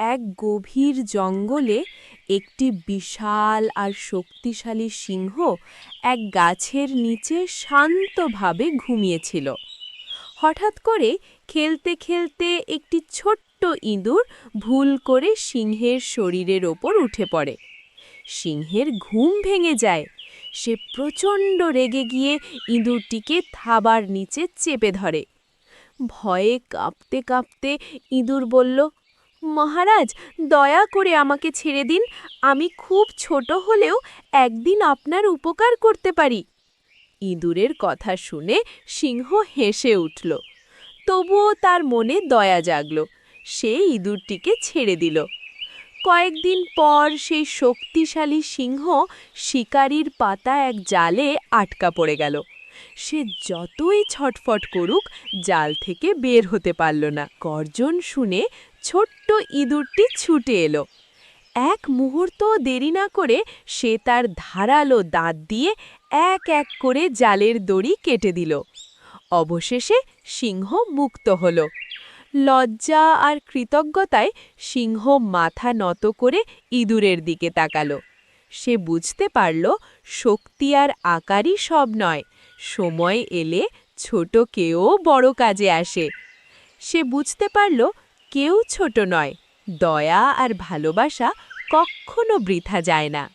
এক গভীর জঙ্গলে একটি বিশাল আর শক্তিশালী সিংহ এক গাছের নিচে শান্তভাবে ঘুমিয়েছিল। হঠাৎ করে খেলতে খেলতে একটি ছোট্ট ইঁদুর ভুল করে সিংহের শরীরের ওপর উঠে পড়ে। সিংহের ঘুম ভেঙে যায়। সে প্রচণ্ড রেগে গিয়ে ইঁদুরটিকে থাবার নিচে চেপে ধরে। ভয়ে কাঁপতে কাঁপতে ইঁদুর বলল, মহারাজ, দয়া করে আমাকে ছেড়ে দিন। আমি খুব ছোট হলেও একদিন আপনার উপকার করতে পারি। ইঁদুরের কথা শুনে সিংহ হেসে উঠল। তবুও তার মনে দয়া জাগল। সে ইঁদুরটিকে ছেড়ে দিল। কয়েকদিন পর সেই শক্তিশালী সিংহ শিকারির পাতা এক জালে আটকা পড়ে গেল। সে যতই ছটফট করুক জাল থেকে বের হতে পারল না। গর্জন শুনে ছোট্ট ইঁদুরটি ছুটে এলো। এক মুহূর্ত দেরি না করে সে তার ধারালো দাঁত দিয়ে এক এক করে জালের দড়ি কেটে দিল। অবশেষে সিংহ মুক্ত হল। লজ্জা আর কৃতজ্ঞতায় সিংহ মাথা নত করে ইঁদুরের দিকে তাকালো। সে বুঝতে পারল শক্তি আর আকারই সব নয়, সময় এলে ছোট কেউ বড় কাজে আসে। সে বুঝতে পারল কেউ ছোট নয়, দয়া আর ভালোবাসা কখনো বৃথা যায় না।